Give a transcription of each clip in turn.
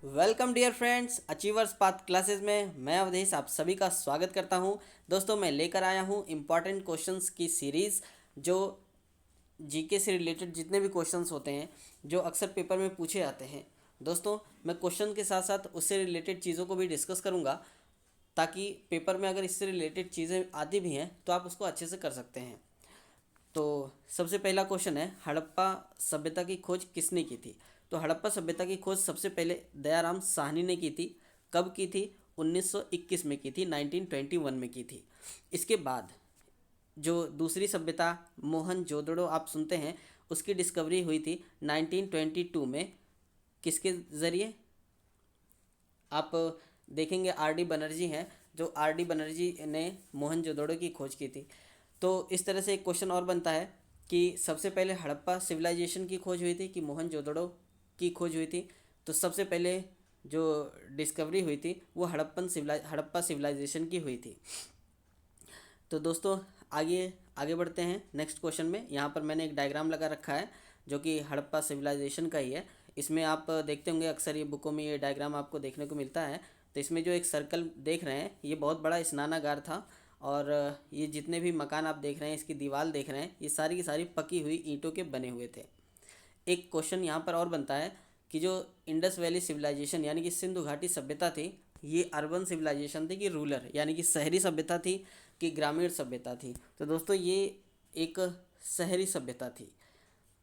Welcome dear friends, achievers path classes में मैं अवधेश आप सभी का स्वागत करता हूं। दोस्तों, मैं लेकर आया हूं इम्पॉर्टेंट क्वेश्चंस की सीरीज़ जो जीके से रिलेटेड जितने भी क्वेश्चंस होते हैं जो अक्सर पेपर में पूछे जाते हैं। दोस्तों, मैं क्वेश्चन के साथ साथ उससे रिलेटेड चीज़ों को भी डिस्कस करूँगा ताकि पेपर में अगर इससे रिलेटेड चीज़ें आती भी हैं तो आप उसको अच्छे से कर सकते हैं। तो सबसे पहला क्वेश्चन है, हड़प्पा सभ्यता की खोज किसने की थी? तो हड़प्पा सभ्यता की खोज सबसे पहले दयाराम साहनी ने की थी। कब की थी? 1921 में की थी, 1921 में की थी। इसके बाद जो दूसरी सभ्यता मोहनजोदड़ो आप सुनते हैं, उसकी डिस्कवरी हुई थी 1922 में। किसके ज़रिए? आप देखेंगे आर डी बनर्जी हैं, जो आर डी बनर्जी ने मोहनजोदड़ो की खोज की थी। तो इस तरह से एक क्वेश्चन और बनता है कि सबसे पहले हड़प्पा सिविलाइजेशन की खोज हुई थी कि मोहनजोदड़ो की खोज हुई थी? तो सबसे पहले जो डिस्कवरी हुई थी वो हड़प्पा सिविलाइजेशन की हुई थी। तो दोस्तों, आगे आगे बढ़ते हैं नेक्स्ट क्वेश्चन में। यहाँ पर मैंने एक डायग्राम लगा रखा है जो कि हड़प्पा सिविलाइजेशन का ही है। इसमें आप देखते होंगे अक्सर ये बुकों में ये डायग्राम आपको देखने को मिलता है। तो इसमें जो एक सर्कल देख रहे हैं ये बहुत बड़ा स्नानागार था, और ये जितने भी मकान आप देख रहे हैं, इसकी दीवार देख रहे हैं, ये सारी की सारी पकी हुई ईंटों के बने हुए थे। एक क्वेश्चन यहाँ पर और बनता है कि जो इंडस वैली सिविलाइजेशन यानी कि सिंधु घाटी सभ्यता थी, ये अर्बन सिविलाइजेशन थी कि रूरल यानी कि शहरी सभ्यता थी कि ग्रामीण सभ्यता थी? तो दोस्तों, ये एक शहरी सभ्यता थी।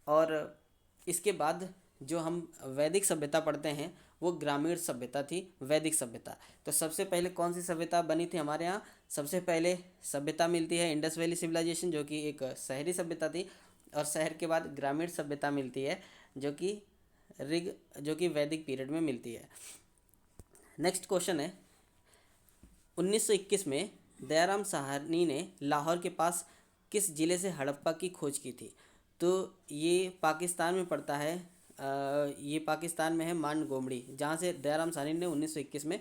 और इसके बाद जो हम वैदिक सभ्यता पढ़ते हैं वो ग्रामीण सभ्यता थी, वैदिक सभ्यता। तो सबसे पहले कौन सी सभ्यता बनी थी हमारे यहाँ? सबसे पहले सभ्यता मिलती है इंडस वैली सिविलाइजेशन, जो कि एक शहरी सभ्यता थी। और शहर के बाद ग्रामीण सभ्यता मिलती है जो कि वैदिक पीरियड में मिलती है। नेक्स्ट क्वेश्चन है, 1921 में दयाराम साहनी ने लाहौर के पास किस ज़िले से हड़प्पा की खोज की थी? तो ये पाकिस्तान में पड़ता है। ये पाकिस्तान में है मानगोमड़ी, जहाँ से दयाराम साहनी ने 1921 में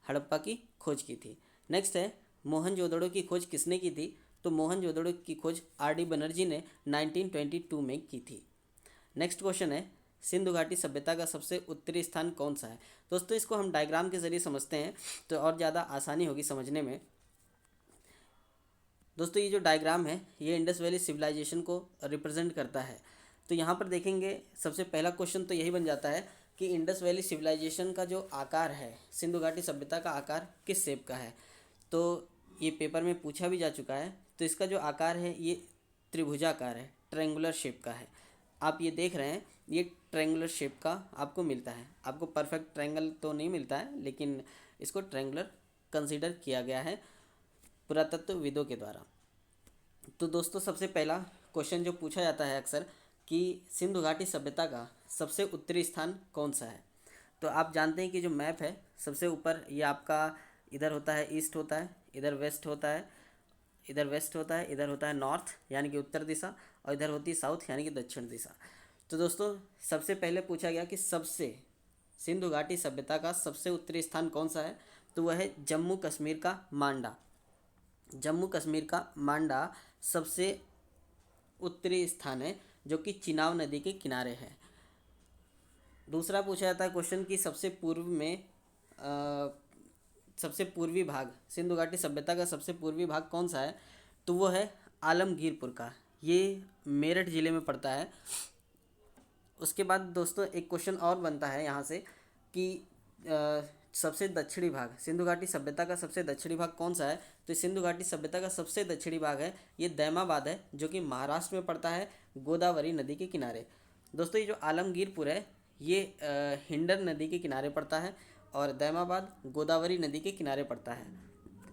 हड़प्पा की खोज की थी। नेक्स्ट है, मोहनजोदड़ो की खोज किसने की थी? तो मोहनजोदड़ो की खोज आर डी बनर्जी ने 1922 में की थी। नेक्स्ट क्वेश्चन है, सिंधु घाटी सभ्यता का सबसे उत्तरी स्थान कौन सा है? दोस्तों, इसको हम डायग्राम के ज़रिए समझते हैं तो और ज़्यादा आसानी होगी समझने में। दोस्तों, ये जो डायग्राम है ये इंडस वैली सिविलाइजेशन को रिप्रेजेंट करता है। तो यहाँ पर देखेंगे सबसे पहला क्वेश्चन तो यही बन जाता है कि इंडस वैली सिविलाइजेशन का जो आकार है, सिंधु घाटी सभ्यता का आकार किस शेप का है? तो ये पेपर में पूछा भी जा चुका है। तो इसका जो आकार है ये त्रिभुजाकार है, ट्रायंगुलर शेप का है। आप ये देख रहे हैं, ये ट्रायंगुलर शेप का आपको मिलता है। आपको परफेक्ट ट्रायंगल तो नहीं मिलता है, लेकिन इसको ट्रायंगुलर कंसीडर किया गया है पुरातत्वविदों के द्वारा। तो दोस्तों, सबसे पहला क्वेश्चन जो पूछा जाता है अक्सर कि सिंधु घाटी सभ्यता का सबसे उत्तरी स्थान कौन सा है? तो आप जानते हैं कि जो मैप है सबसे ऊपर ये आपका इधर होता है ईस्ट होता है, इधर वेस्ट होता है, इधर वेस्ट होता है, इधर होता है नॉर्थ यानी कि उत्तर दिशा, और इधर होती है साउथ यानी कि दक्षिण दिशा। तो दोस्तों, सबसे पहले पूछा गया कि सबसे सिंधु घाटी सभ्यता का सबसे उत्तरी स्थान कौन सा है? तो वह है जम्मू कश्मीर का मांडा। जम्मू कश्मीर का मांडा सबसे उत्तरी स्थान है जो कि चिनाब नदी के किनारे है। दूसरा पूछा जाता है क्वेश्चन कि सबसे पूर्व में सबसे पूर्वी भाग, सिंधु घाटी सभ्यता का सबसे पूर्वी भाग कौन सा है? तो वो है आलमगीरपुर का। ये मेरठ ज़िले में पड़ता है। उसके बाद दोस्तों, एक क्वेश्चन और बनता है यहाँ से कि सबसे दक्षिणी भाग, सिंधु घाटी सभ्यता का सबसे दक्षिणी भाग कौन सा है? तो सिंधु घाटी सभ्यता का सबसे दक्षिणी भाग है ये दैमाबाद है, जो कि महाराष्ट्र में पड़ता है, गोदावरी नदी के किनारे। दोस्तों, ये जो आलमगीरपुर है ये हिंडन नदी के किनारे पड़ता है, और दैमाबाद गोदावरी नदी के किनारे पड़ता है।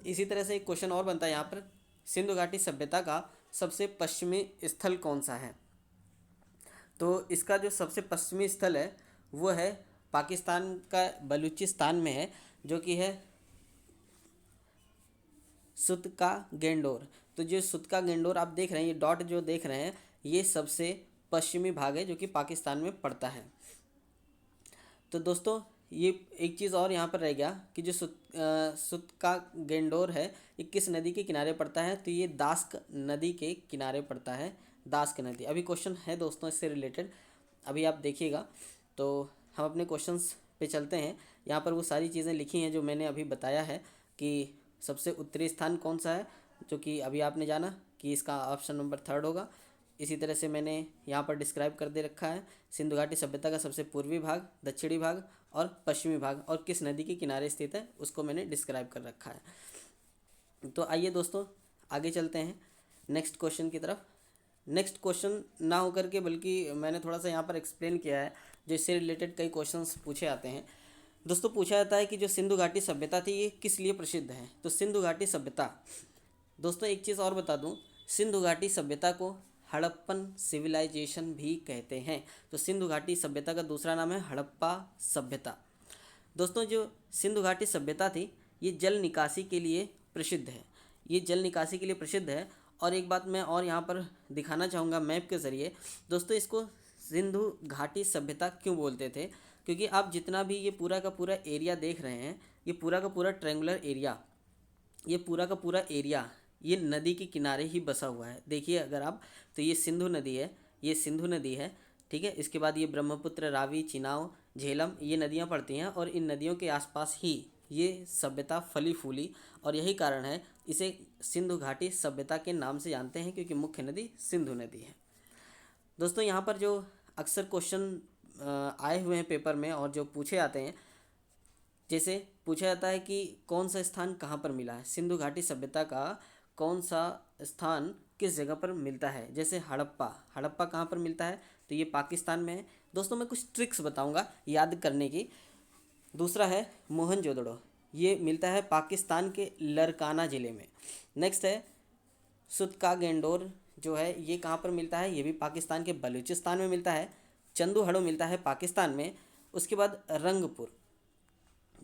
इसी तरह से एक क्वेश्चन और बनता है यहाँ पर, सिंधु घाटी सभ्यता का सबसे पश्चिमी स्थल कौन सा है? तो इसका जो सबसे पश्चिमी स्थल है वो है पाकिस्तान का बलूचिस्तान में है, जो कि है सुतका गेंडोर। तो जो सुतका गेंडोर आप देख रहे हैं, ये डॉट जो देख रहे हैं, ये सबसे पश्चिमी भाग है जो कि पाकिस्तान में पड़ता है। तो दोस्तों, ये एक चीज़ और यहाँ पर रह गया कि जो सुतका गेंडोर है ये किस नदी के किनारे पड़ता है? तो ये दास्क नदी के किनारे पड़ता है, दास्क नदी। अभी क्वेश्चन है दोस्तों इससे रिलेटेड, अभी आप देखिएगा। तो हम अपने क्वेश्चंस पे चलते हैं। यहाँ पर वो सारी चीज़ें लिखी हैं जो मैंने अभी बताया है कि सबसे उत्तरी स्थान कौन सा है, जो कि अभी आपने जाना कि इसका ऑप्शन नंबर 3 होगा। इसी तरह से मैंने यहाँ पर डिस्क्राइब कर दे रखा है सिंधु घाटी सभ्यता का सबसे पूर्वी भाग, दक्षिणी भाग और पश्चिमी भाग और किस नदी के किनारे स्थित है उसको मैंने डिस्क्राइब कर रखा है। तो आइए दोस्तों आगे चलते हैं नेक्स्ट क्वेश्चन की तरफ। नेक्स्ट क्वेश्चन ना होकर के बल्कि मैंने थोड़ा सा यहाँ पर एक्सप्लेन किया है, जो इससे रिलेटेड कई क्वेश्चंस पूछे आते हैं। दोस्तों पूछा जाता है कि जो सिंधु घाटी सभ्यता थी ये किस लिए प्रसिद्ध है। तो सिंधु घाटी सभ्यता, दोस्तों एक चीज़ और बता दूं, सिंधु घाटी सभ्यता को हड़प्पन सिविलाइजेशन भी कहते हैं। तो सिंधु घाटी सभ्यता का दूसरा नाम है हड़प्पा सभ्यता। दोस्तों जो सिंधु घाटी सभ्यता थी ये जल निकासी के लिए प्रसिद्ध है, ये जल निकासी के लिए प्रसिद्ध है। और एक बात मैं और यहाँ पर दिखाना चाहूँगा मैप के ज़रिए। दोस्तों इसको सिंधु घाटी सभ्यता क्यों बोलते थे, क्योंकि आप जितना भी ये पूरा का पूरा एरिया देख रहे हैं, ये पूरा का पूरा ट्रायंगुलर एरिया, ये पूरा का पूरा एरिया ये नदी के किनारे ही बसा हुआ है। देखिए अगर आप, तो ये सिंधु नदी है, ये सिंधु नदी है, ठीक है। इसके बाद ये ब्रह्मपुत्र, रावी, चिनाव, झेलम ये नदियाँ पड़ती हैं और इन नदियों के आसपास ही ये सभ्यता फली फूली और यही कारण है इसे सिंधु घाटी सभ्यता के नाम से जानते हैं, क्योंकि मुख्य नदी सिंधु नदी है। दोस्तों यहाँ पर जो अक्सर क्वेश्चन आए हुए हैं पेपर में और जो पूछे आते हैं, जैसे पूछा जाता है कि कौन सा स्थान कहाँ पर मिला है, सिंधु घाटी सभ्यता का कौन सा स्थान किस जगह पर मिलता है। जैसे हड़प्पा, हड़प्पा कहाँ पर मिलता है, तो ये पाकिस्तान में है। दोस्तों मैं कुछ ट्रिक्स बताऊंगा याद करने की। दूसरा है मोहनजोदड़ो, ये मिलता है पाकिस्तान के लरकाना ज़िले में। नेक्स्ट है सुतकागेंडोर, जो है ये कहाँ पर मिलता है, ये भी पाकिस्तान के बलूचिस्तान में मिलता है। चंदूहड़ो मिलता है पाकिस्तान में। उसके बाद रंगपुर,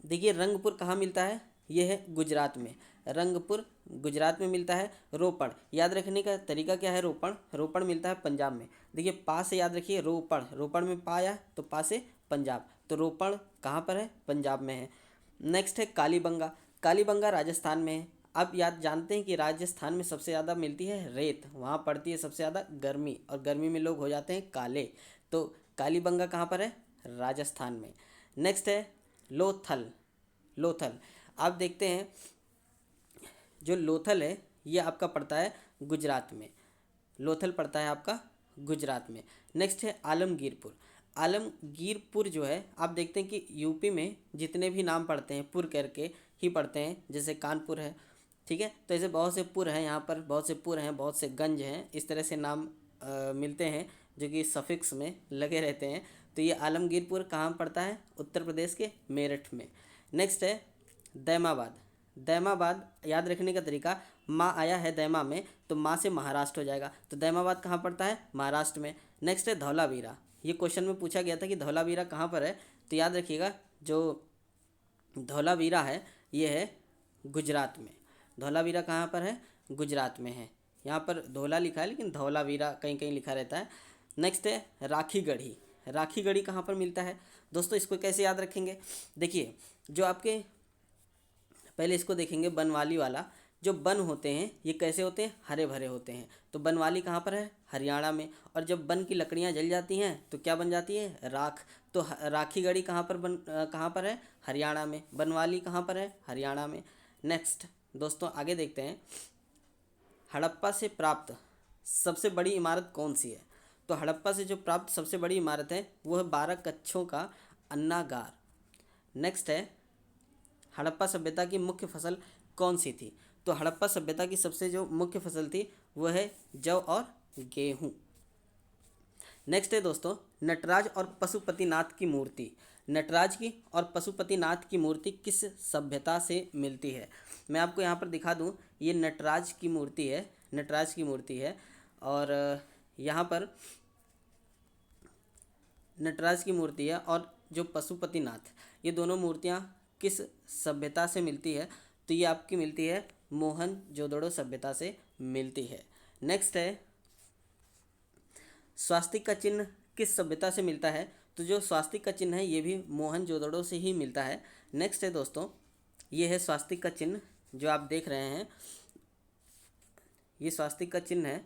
देखिए रंगपुर कहाँ मिलता है, ये है गुजरात में, रंगपुर गुजरात में मिलता है। रोपड़, याद रखने का तरीका क्या है, रोपड़, रोपड़ मिलता है पंजाब में। देखिए पा से याद रखिए, रोपड़, रोपड़ में पाया तो पा से पंजाब, तो रोपड़ कहाँ पर है, पंजाब में है। नेक्स्ट है कालीबंगा, कालीबंगा राजस्थान में है। अब याद जानते हैं कि राजस्थान में सबसे ज़्यादा मिलती है रेत, वहाँ पड़ती है सबसे ज़्यादा गर्मी और गर्मी में लोग हो जाते हैं काले, तो कालीबंगा कहाँ पर है, राजस्थान में। नेक्स्ट है लोथल, लोथल आप देखते हैं जो लोथल है ये आपका पड़ता है गुजरात में, लोथल पड़ता है आपका गुजरात में। नेक्स्ट है आलमगीरपुर, आलमगीरपुर जो है आप देखते हैं कि यूपी में जितने भी नाम पड़ते हैं पुर करके ही पड़ते हैं, जैसे कानपुर है, ठीक है। तो ऐसे बहुत से पुर हैं, यहाँ पर बहुत से पुर हैं, बहुत से गंज हैं, इस तरह से नाम मिलते हैं जो कि सफिक्स में लगे रहते हैं। तो ये आलमगीरपुर कहाँ पड़ता है, उत्तर प्रदेश के मेरठ में। नेक्स्ट है दैमाबाद, दैमाबाद याद रखने का तरीका, माँ आया है दैमा में तो माँ से महाराष्ट्र हो जाएगा, तो दैमाबाद कहाँ पड़ता है, महाराष्ट्र में। नेक्स्ट है धौलावीरा, ये क्वेश्चन में पूछा गया था कि धौलावीरा कहाँ पर है, तो याद रखिएगा जो धौलावीरा है ये है गुजरात में, धौलावीरा कहाँ पर है, गुजरात में है। यहाँ पर धौला लिखा है लेकिन धौलावीरा कहीं कहीं लिखा रहता है। नेक्स्ट है राखीगढ़ी, राखीगढ़ी कहाँ पर मिलता है। दोस्तों इसको कैसे याद रखेंगे, देखिए जो आपके पहले इसको देखेंगे बनवाली वाला, जो वन होते हैं ये कैसे होते हैं, हरे भरे होते हैं, तो बनवाली कहाँ पर है, हरियाणा में। और जब वन की लकड़ियाँ जल जाती हैं तो क्या बन जाती है, राख, तो राखीगढ़ी कहाँ पर है, हरियाणा में। बनवाली कहाँ पर है, हरियाणा में। नेक्स्ट दोस्तों आगे देखते हैं, हड़प्पा से प्राप्त सबसे बड़ी इमारत कौन सी है। तो हड़प्पा से जो प्राप्त सबसे बड़ी इमारत है वो है 12 कक्षों का अन्नागार। नेक्स्ट है हड़प्पा सभ्यता की मुख्य फसल कौन सी थी। तो हड़प्पा सभ्यता की सबसे जो मुख्य फसल थी वो है जौ और गेहूँ। नेक्स्ट है दोस्तों नटराज और पशुपतिनाथ की मूर्ति, नटराज की और पशुपतिनाथ की मूर्ति किस सभ्यता से मिलती है। मैं आपको यहाँ पर दिखा दूँ, ये नटराज की मूर्ति है, नटराज की मूर्ति है। और यहाँ पर नटराज की मूर्ति है और जो पशुपतिनाथ, ये दोनों मूर्तियाँ किस सभ्यता से मिलती है, तो ये आपकी मिलती है मोहनजोदड़ो सभ्यता से मिलती है। नेक्स्ट है स्वास्तिक का चिन्ह किस सभ्यता से मिलता है। तो जो स्वास्तिक का चिन्ह है ये भी मोहनजोदड़ो से ही मिलता है। नेक्स्ट है दोस्तों ये है स्वास्तिक का चिन्ह जो आप देख रहे हैं, ये स्वास्तिक का चिन्ह है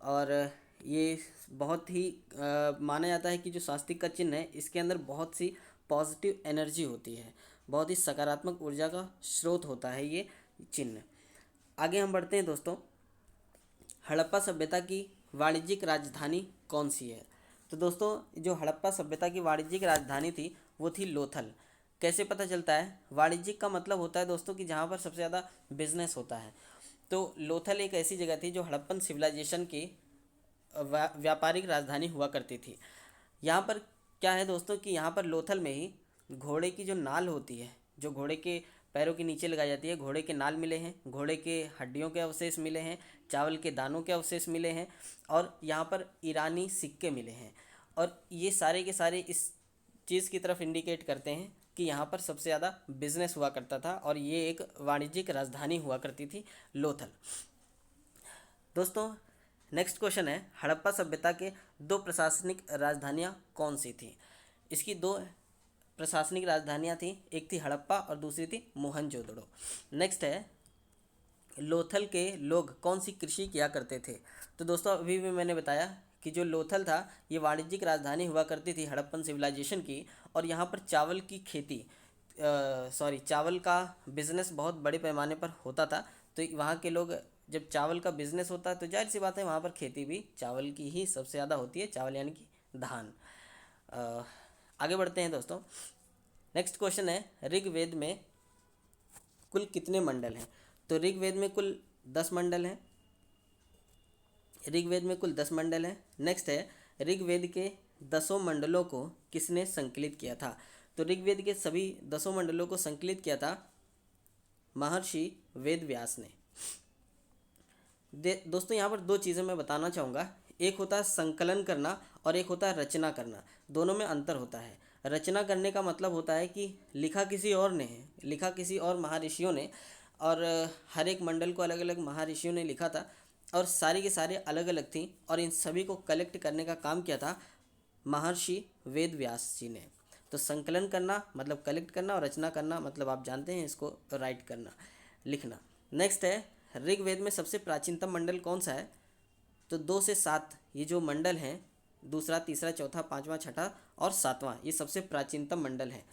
और ये बहुत ही माना जाता है कि जो स्वास्तिक का चिन्ह है इसके अंदर बहुत सी पॉजिटिव एनर्जी होती है, बहुत ही सकारात्मक ऊर्जा का स्रोत होता है ये चिन्ह। आगे हम बढ़ते हैं दोस्तों। हड़प्पा सभ्यता की वाणिज्यिक राजधानी कौन सी है? तो दोस्तों जो हड़प्पा सभ्यता की वाणिज्यिक राजधानी थी वो थी लोथल। कैसे पता चलता है? वाणिज्यिक का मतलब होता है दोस्तों कि जहाँ पर सबसे ज़्यादा बिजनेस होता है। तो लोथल एक ऐसी जगह थी जो हड़प्पन सिविलाइजेशन की व्यापारिक राजधानी हुआ करती थी। यहाँ पर क्या है दोस्तों कि यहाँ पर लोथल में ही घोड़े की जो नाल होती है, जो घोड़े के पैरों के नीचे लगाई जाती है, घोड़े के नाल मिले हैं, घोड़े के हड्डियों के अवशेष मिले हैं, चावल के दानों के अवशेष मिले हैं और यहाँ पर ईरानी सिक्के मिले हैं। और ये सारे के सारे इस चीज़ की तरफ इंडिकेट करते हैं कि यहाँ पर सबसे ज़्यादा बिजनेस हुआ करता था और ये एक वाणिज्यिक राजधानी हुआ करती थी लोथल। दोस्तों नेक्स्ट क्वेश्चन है, हड़प्पा सभ्यता के दो प्रशासनिक राजधानियाँ कौन सी थी? इसकी दो प्रशासनिक राजधानियाँ थी, एक थी हड़प्पा और दूसरी थी मोहनजोदड़ो। नेक्स्ट है, लोथल के लोग कौन सी कृषि किया करते थे? तो दोस्तों अभी भी मैंने बताया कि जो लोथल था ये वाणिज्यिक राजधानी हुआ करती थी हड़प्पन सिविलाइजेशन की, और यहाँ पर चावल की खेती चावल का बिजनेस बहुत बड़े पैमाने पर होता था। तो वहाँ के लोग, जब चावल का बिजनेस होता है तो जाहिर सी बात है वहाँ पर खेती भी चावल की ही सबसे ज़्यादा होती है, चावल यानी कि धान। आगे बढ़ते हैं दोस्तों। नेक्स्ट क्वेश्चन है, ऋग्वेद में कुल कितने मंडल हैं? तो ऋग्वेद में कुल 10 मंडल हैं। ऋग्वेद में कुल 10 मंडल हैं। नेक्स्ट है, ऋग्वेद के 10 मंडलों को किसने संकलित किया था? तो ऋग्वेद के सभी 10 मंडलों को संकलित किया था महर्षि वेद व्यास ने। दोस्तों यहाँ पर दो चीज़ें मैं बताना चाहूँगा, एक होता है संकलन करना और एक होता है रचना करना। दोनों में अंतर होता है। रचना करने का मतलब होता है कि लिखा किसी और ने है, लिखा किसी और महाऋषियों ने, और हर एक मंडल को अलग अलग महाऋषियों ने लिखा था और सारी के सारे अलग अलग थी, और इन सभी को कलेक्ट करने का काम किया था महर्षि वेद व्यास जी ने। तो संकलन करना मतलब कलेक्ट करना और रचना करना मतलब आप जानते हैं इसको राइट करना, लिखना। नेक्स्ट है, ऋग्वेद में सबसे प्राचीनतम मंडल कौन सा है? तो 2 से 7 ये जो मंडल हैं, दूसरा, तीसरा, चौथा, पाँचवा, छठा और सातवां, ये सबसे प्राचीनतम मंडल है।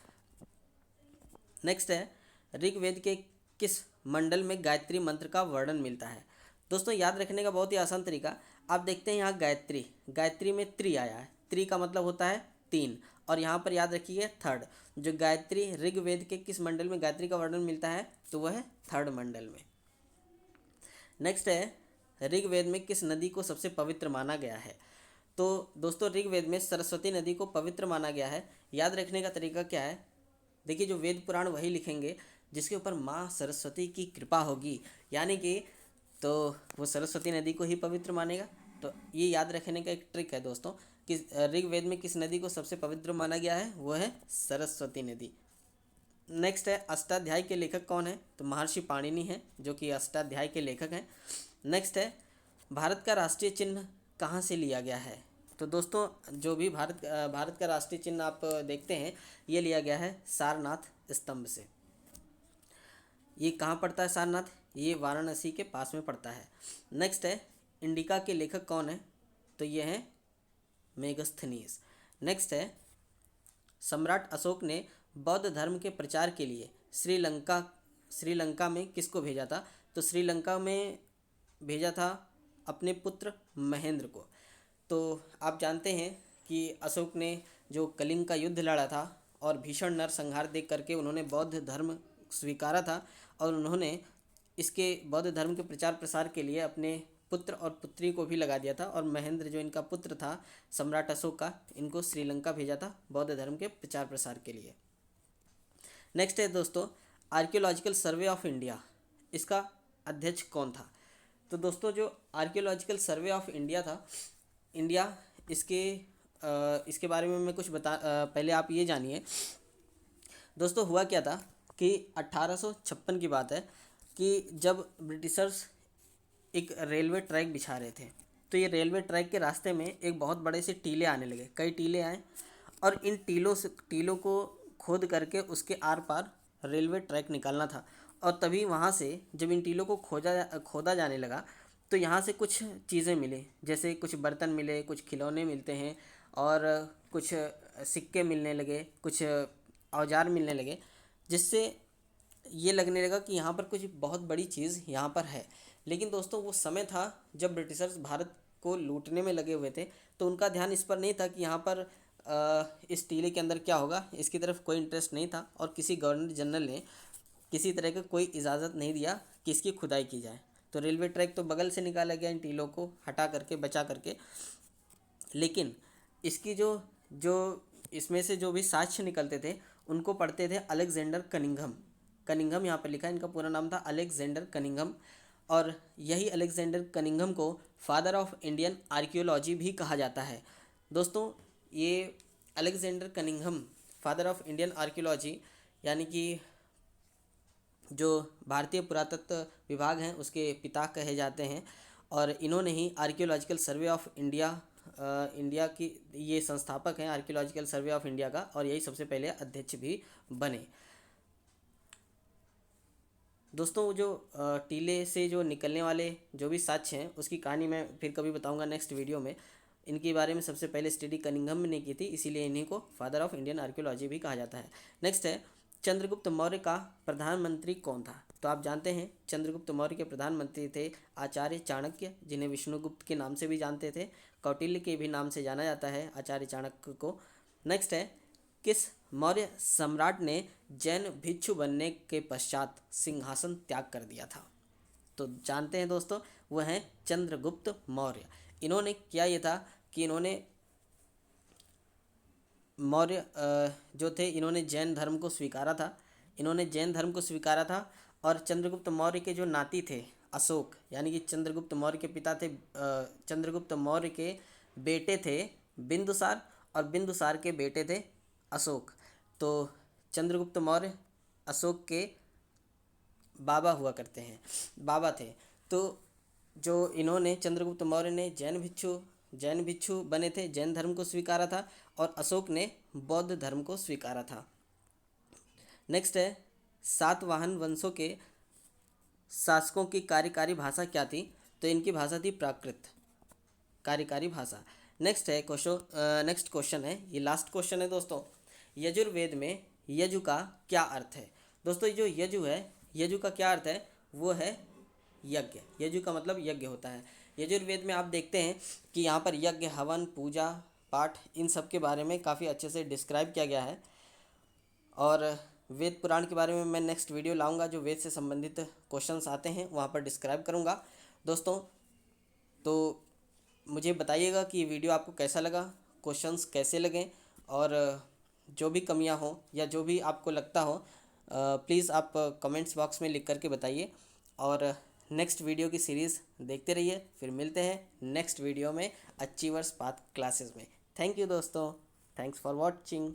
नेक्स्ट है, ऋग्वेद के किस मंडल में गायत्री मंत्र का वर्णन मिलता है? दोस्तों याद रखने का बहुत ही आसान तरीका, आप देखते हैं यहाँ गायत्री, गायत्री में त्रि आया है, त्रि का मतलब होता है 3, और यहाँ पर याद रखिए थर्ड। जो गायत्री ऋग्वेद के किस मंडल में गायत्री का वर्णन मिलता है? तो वह है 3rd मंडल में। नेक्स्ट है, ऋग्वेद में किस नदी को सबसे पवित्र माना गया है? तो दोस्तों ऋग्वेद में सरस्वती नदी को पवित्र माना गया है। याद रखने का तरीका क्या है? देखिए जो वेद पुराण वही लिखेंगे जिसके ऊपर माँ सरस्वती की कृपा होगी, यानी कि तो वो सरस्वती नदी को ही पवित्र मानेगा। तो ये याद रखने का एक ट्रिक है दोस्तों कि ऋग्वेद में किस नदी को सबसे पवित्र माना गया है, वो है सरस्वती नदी। नेक्स्ट है, अष्टाध्यायी के लेखक कौन है? तो महर्षि पाणिनि हैं जो कि अष्टाध्यायी के लेखक हैं। नेक्स्ट है, भारत का राष्ट्रीय चिन्ह कहाँ से लिया गया है? तो दोस्तों जो भी भारत का राष्ट्रीय चिन्ह आप देखते हैं ये लिया गया है सारनाथ स्तंभ से। ये कहाँ पड़ता है सारनाथ? ये वाराणसी के पास में पड़ता है। नेक्स्ट है, इंडिका के लेखक कौन है? तो ये हैं मेगस्थनीज। नेक्स्ट है, सम्राट अशोक ने बौद्ध धर्म के प्रचार के लिए श्रीलंका में किसको भेजा था? तो श्रीलंका में भेजा था अपने पुत्र महेंद्र को। तो आप जानते हैं कि अशोक ने जो कलिंग का युद्ध लड़ा था और भीषण नरसंहार देख करके उन्होंने बौद्ध धर्म स्वीकारा था, और उन्होंने इसके बौद्ध धर्म के प्रचार प्रसार के लिए अपने पुत्र और पुत्री को भी लगा दिया था, और महेंद्र जो इनका पुत्र था सम्राट अशोक का, इनको श्रीलंका भेजा था बौद्ध धर्म के प्रचार प्रसार के लिए। नेक्स्ट है दोस्तों, आर्कियोलॉजिकल सर्वे ऑफ इंडिया, इसका अध्यक्ष कौन था? तो दोस्तों जो आर्कियोलॉजिकल सर्वे ऑफ इंडिया था, इसके बारे में मैं कुछ पहले आप ये जानिए। दोस्तों हुआ क्या था कि 1856 की बात है कि जब ब्रिटिशर्स एक रेलवे ट्रैक बिछा रहे थे, तो ये रेलवे ट्रैक के रास्ते में एक बहुत बड़े से टीले आने लगे, कई टीले आए, और इन टीलों को खोद करके उसके आर पार रेलवे ट्रैक निकालना था। और तभी वहाँ से जब इन टीलों को खोदा जाने लगा तो यहाँ से कुछ चीज़ें मिली, जैसे कुछ बर्तन मिले, कुछ खिलौने मिलते हैं और कुछ सिक्के मिलने लगे, कुछ औजार मिलने लगे, जिससे ये लगने लगा कि यहाँ पर कुछ बहुत बड़ी चीज़ यहाँ पर है। लेकिन दोस्तों वो समय था जब ब्रिटिशर्स भारत को लूटने में लगे हुए थे, तो उनका ध्यान इस पर नहीं था कि यहाँ पर इस टीले के अंदर क्या होगा, इसकी तरफ कोई इंटरेस्ट नहीं था। और किसी गवर्नर जनरल ने किसी तरह का कोई इजाज़त नहीं दिया कि इसकी खुदाई की जाए। तो रेलवे ट्रैक तो बगल से निकाला गया इन टीलों को हटा करके, बचा करके। लेकिन इसकी जो जो इसमें से जो भी साक्ष्य निकलते थे उनको पढ़ते थे अलेक्जेंडर कनिंघम। कनिंघम यहाँ पर लिखा है, इनका पूरा नाम था अलेक्जेंडर कनिंघम। और यही अलेक्जेंडर कनिंघम को फादर ऑफ इंडियन आर्कियोलॉजी भी कहा जाता है। दोस्तों ये Alexander Cunningham father of Indian archaeology, यानी कि जो भारतीय पुरातत्व विभाग हैं उसके पिता कहे जाते हैं। और इन्होंने ही archaeological survey of India, India की ये संस्थापक हैं आर्कियोलॉजिकल सर्वे ऑफ इंडिया का, और यही सबसे पहले अध्यक्ष भी बने। दोस्तों जो टीले से जो निकलने वाले जो भी साक्ष्य हैं उसकी कहानी मैं फिर कभी बताऊंगा नेक्स्ट वीडियो में। इनके बारे में सबसे पहले स्टडी कनिंघम ने की थी, इसीलिए इन्हीं को फादर ऑफ इंडियन आर्कियोलॉजी भी कहा जाता है। नेक्स्ट है, चंद्रगुप्त मौर्य का प्रधानमंत्री कौन था? तो आप जानते हैं चंद्रगुप्त मौर्य के प्रधानमंत्री थे आचार्य चाणक्य, जिन्हें विष्णुगुप्त के नाम से भी जानते थे, कौटिल्य के भी नाम से जाना जाता है आचार्य चाणक्य को। नेक्स्ट है, किस मौर्य सम्राट ने जैन भिक्षु बनने के पश्चात सिंहासन त्याग कर दिया था? तो जानते हैं दोस्तों, वह हैं चंद्रगुप्त मौर्य। इन्होंने किया ये था कि इन्होंने मौर्य जो थे इन्होंने जैन धर्म को स्वीकारा था। इन्होंने जैन धर्म को स्वीकारा था। और चंद्रगुप्त मौर्य के जो नाती थे अशोक, यानी कि चंद्रगुप्त मौर्य के पिता थे, चंद्रगुप्त मौर्य के बेटे थे बिंदुसार, और बिंदुसार के बेटे थे अशोक। तो चंद्रगुप्त मौर्य अशोक के बाबा हुआ करते हैं, बाबा थे। तो जो इन्होंने चंद्रगुप्त मौर्य ने जैन भिक्षु बने थे, जैन धर्म को स्वीकारा था, और अशोक ने बौद्ध धर्म को स्वीकारा था। नेक्स्ट है, सातवाहन वंशों के शासकों की कार्यकारी भाषा क्या थी? तो इनकी भाषा थी प्राकृत, कार्यकारी भाषा। नेक्स्ट क्वेश्चन है, ये लास्ट क्वेश्चन है दोस्तों। यजुर्वेद में यजु का क्या अर्थ है? दोस्तों जो यजु है, यजु का क्या अर्थ है? वो है यज्ञ। यजु का मतलब यज्ञ होता है। यजुर्वेद में आप देखते हैं कि यहाँ पर यज्ञ, हवन, पूजा पाठ, इन सब के बारे में काफ़ी अच्छे से डिस्क्राइब किया गया है। और वेद पुराण के बारे में मैं नेक्स्ट वीडियो लाऊंगा, जो वेद से संबंधित क्वेश्चंस आते हैं वहाँ पर डिस्क्राइब करूँगा दोस्तों। तो मुझे बताइएगा कि ये वीडियो आपको कैसा लगा, क्वेश्चंस कैसे लगे, और जो भी कमियां हो या जो भी आपको लगता हो प्लीज़ आप कमेंट्स बॉक्स में लिख करके बताइए। और नेक्स्ट वीडियो की सीरीज़ देखते रहिए। फिर मिलते हैं नेक्स्ट वीडियो में अचीवर्स पाथ क्लासेस में। थैंक यू दोस्तों, थैंक्स फॉर वॉचिंग।